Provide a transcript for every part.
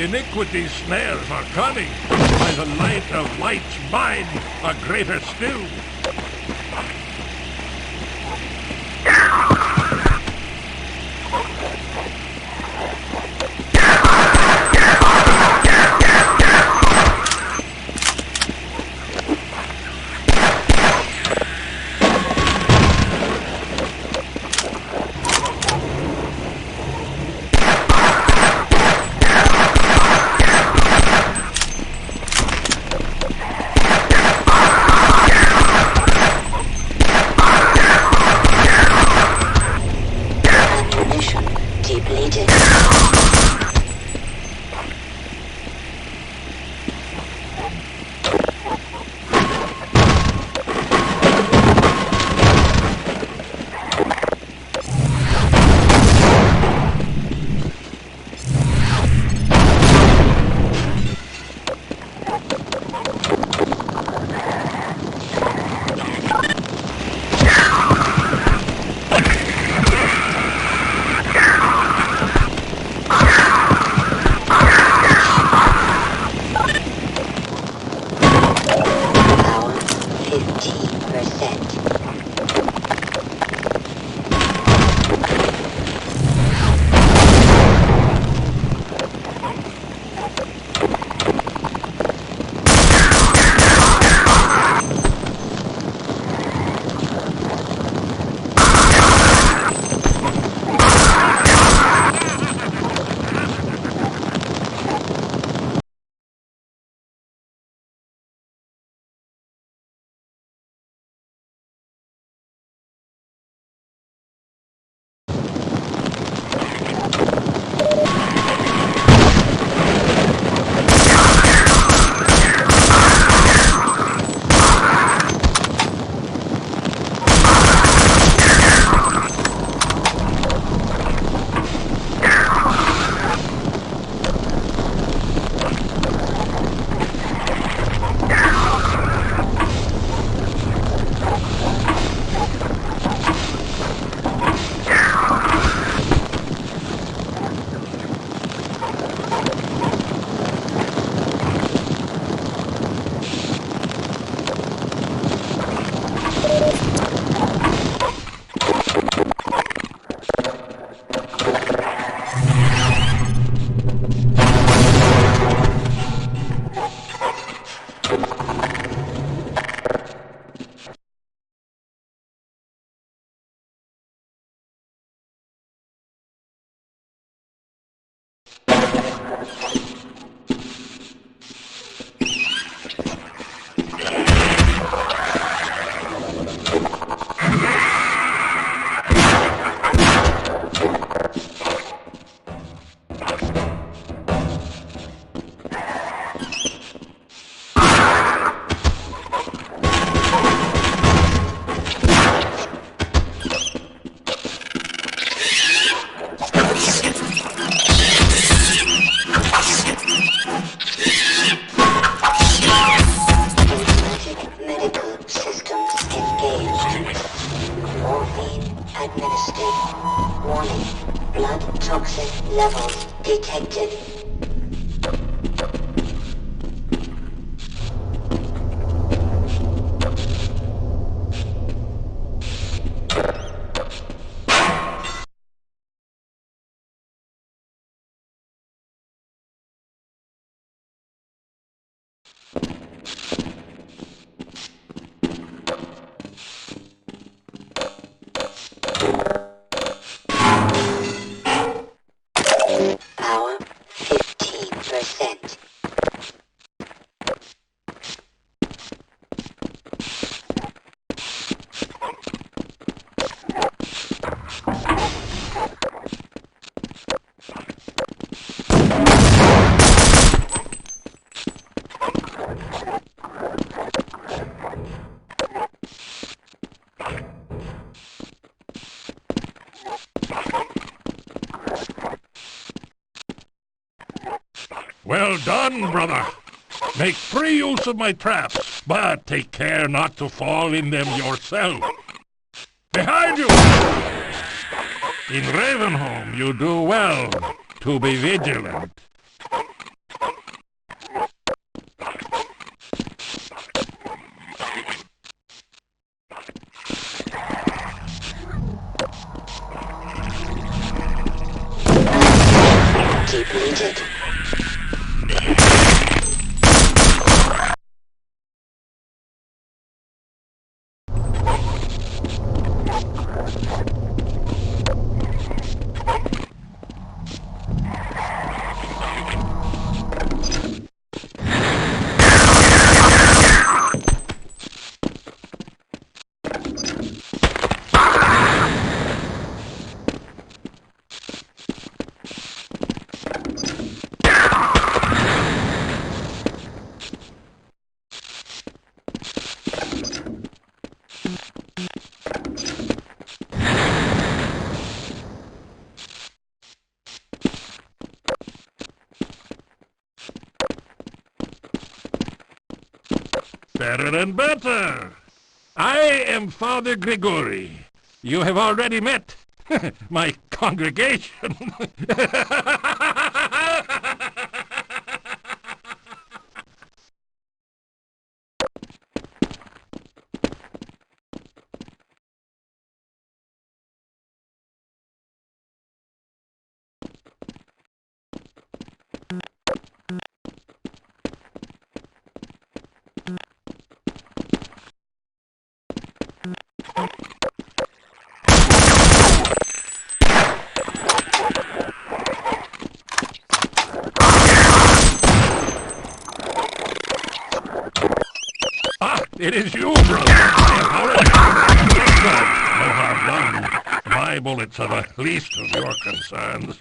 iniquity's snares are cunning. By the light of light's mind, a greater still. Levels detected. Power 15%. Well done, brother. Make free use of my traps, but take care not to fall in them yourself. Behind you! In Ravenholm, you do well to be vigilant. better and better. I am Father Grigori. You have already met my congregation. It is you, brother. Good. No harm done. My bullets are the least of your concerns.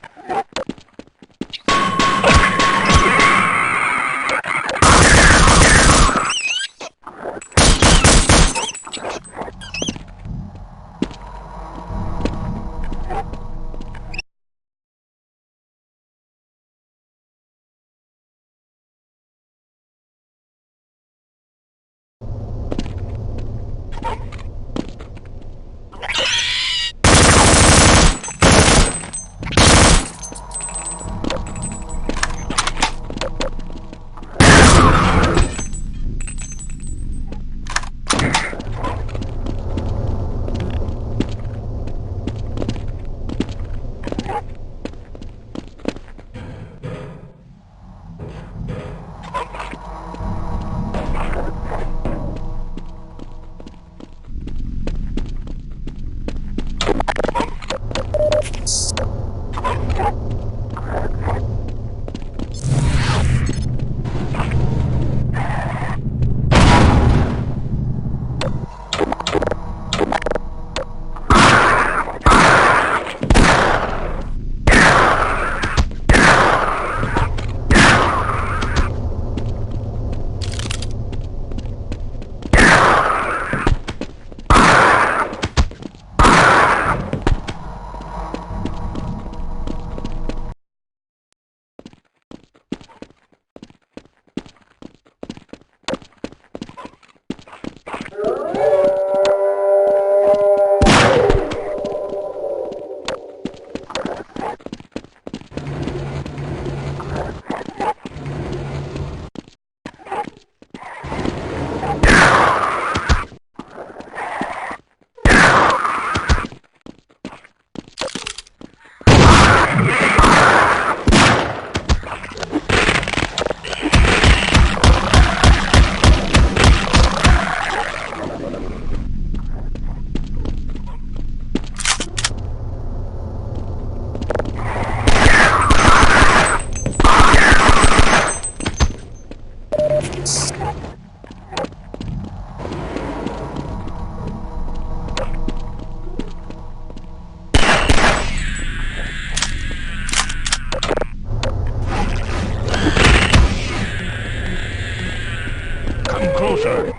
Closer.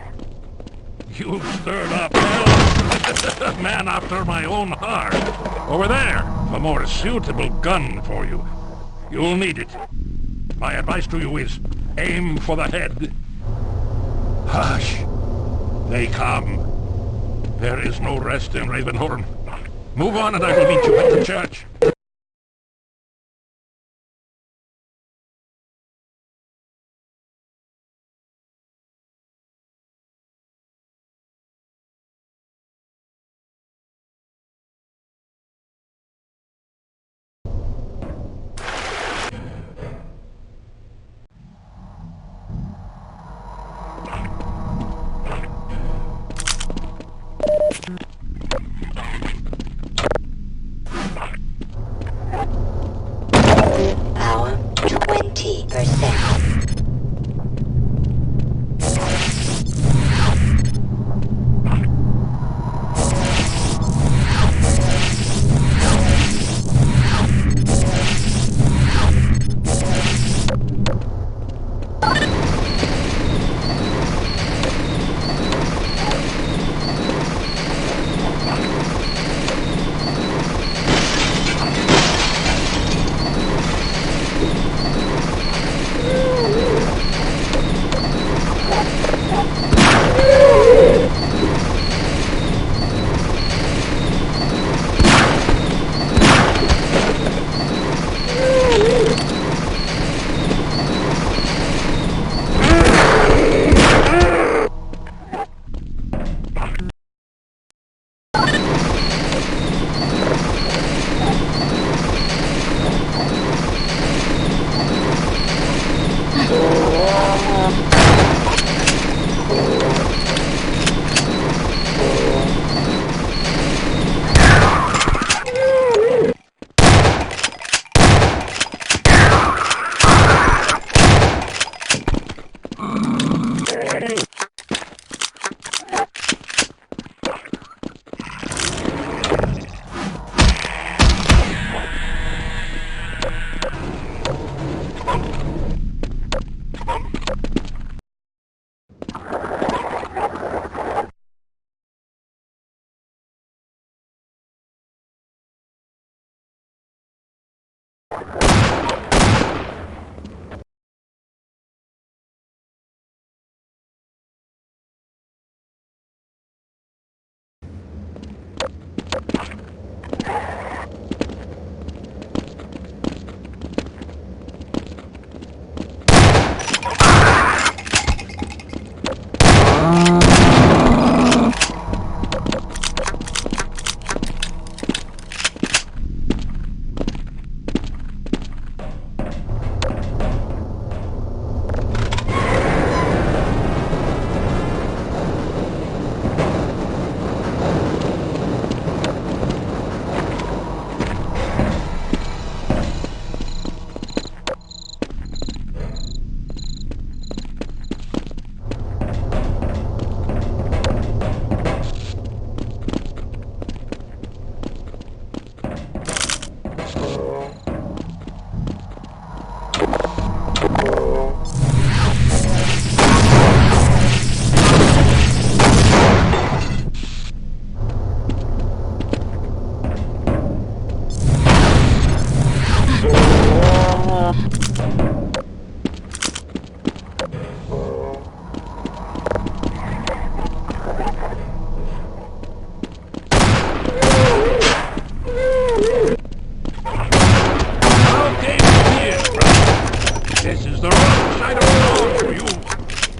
You've stirred up hell. A man after my own heart. Over there, a more suitable gun for you. You'll need it. My advice to you is aim for the head. Hush. They come. There is no rest in Ravenholm. Move on and I will meet you at the church.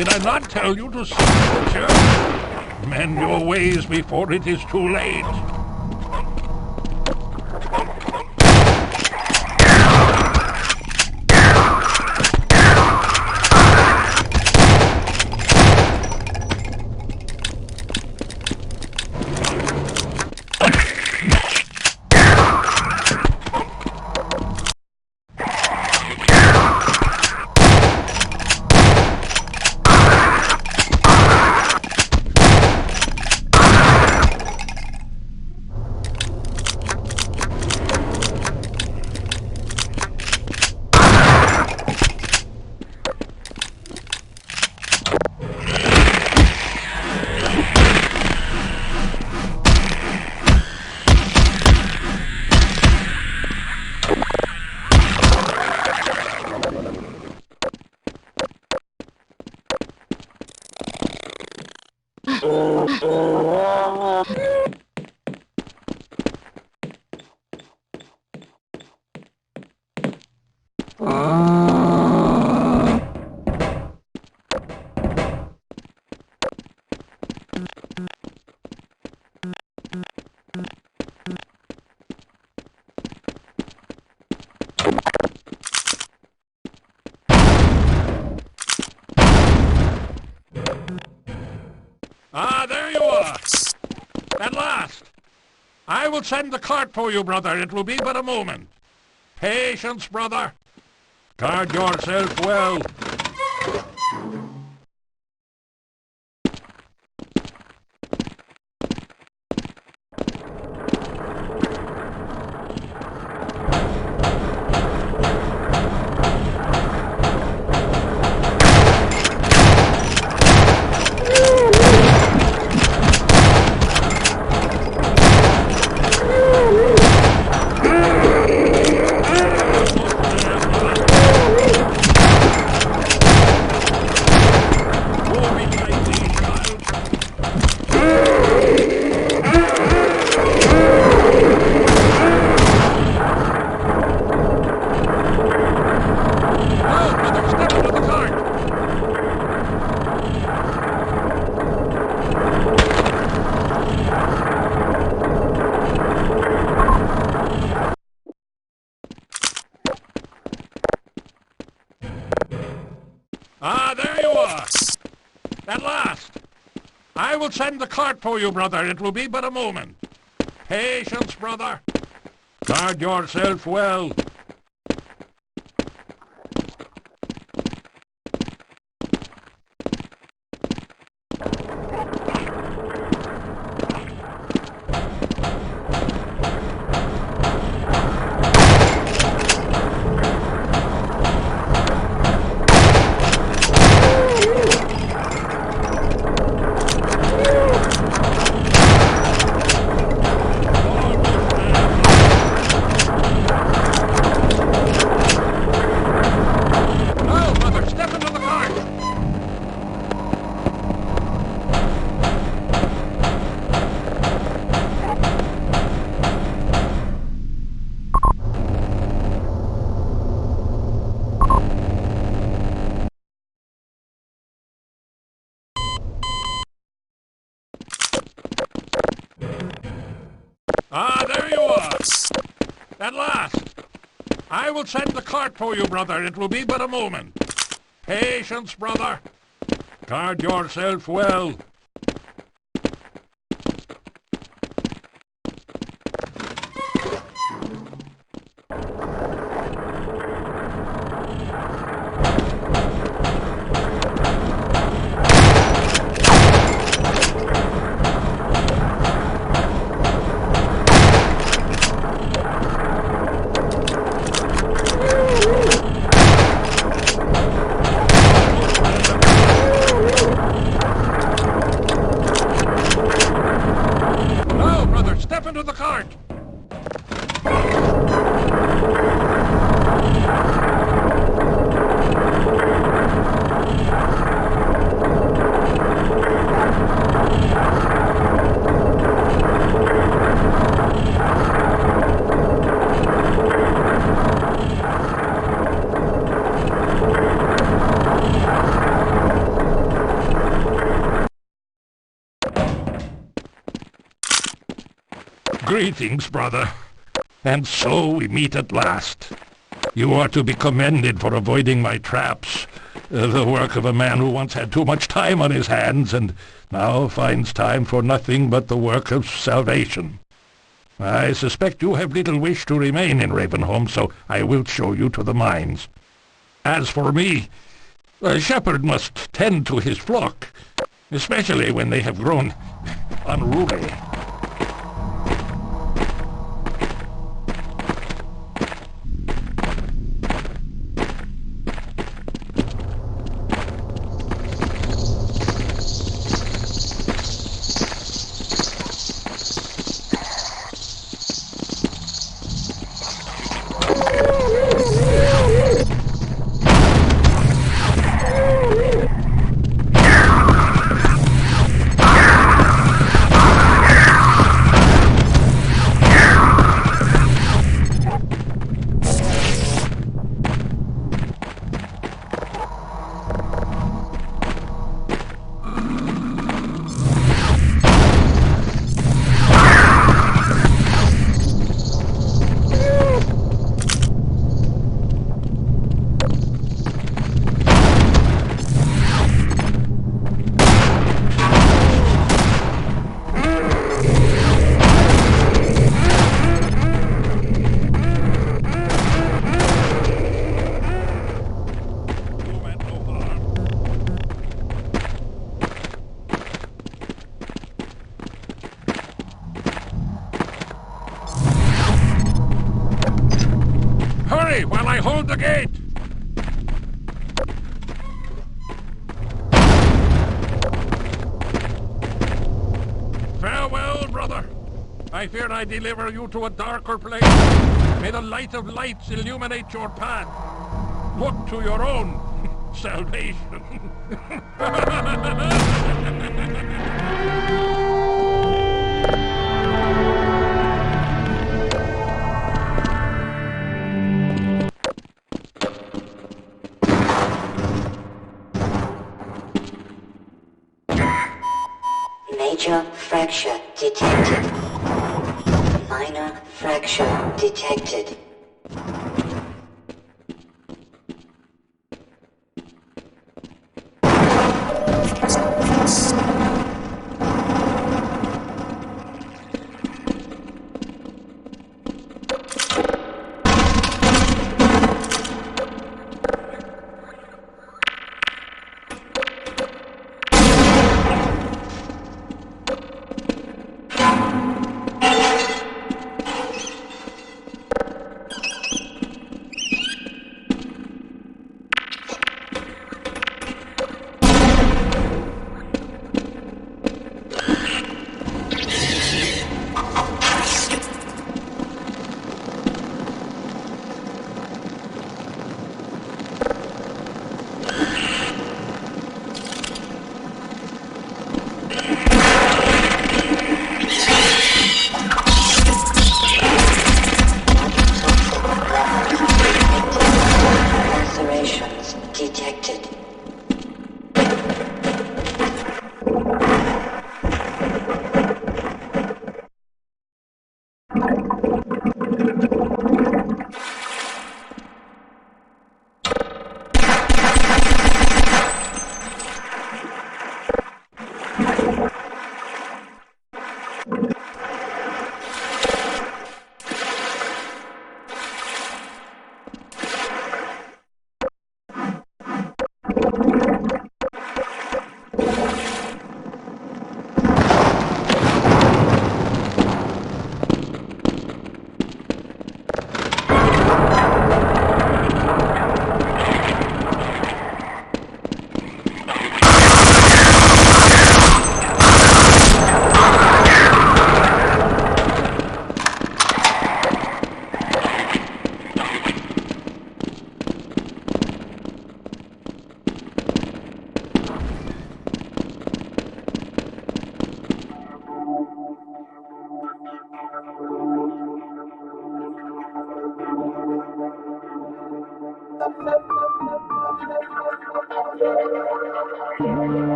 Did I not tell you to seek butcher? Mend your ways before it is too late. Ah, there you are! At last! I will send the cart for you, brother. It will be but a moment. Patience, brother. Guard yourself well. Ah, there you are! At last! I will send the cart for you, brother. It will be but a moment. Patience, brother. Guard yourself well. Ah, there you are! At last! I will send the cart for you, brother. It will be but a moment. Patience, brother. Guard yourself well. Step into the cart! Greetings, brother. And so we meet at last. You are to be commended for avoiding my traps. The work of a man who once had too much time on his hands and now finds time for nothing but the work of salvation. I suspect you have little wish to remain in Ravenholm, so I will show you to the mines. As for me, a shepherd must tend to his flock, especially when they have grown unruly. Hurry while I hold the gate! Farewell, brother. I fear I deliver you to a darker place. May the light of lights illuminate your path. Look to your own salvation. Major fracture detected. Minor fracture detected.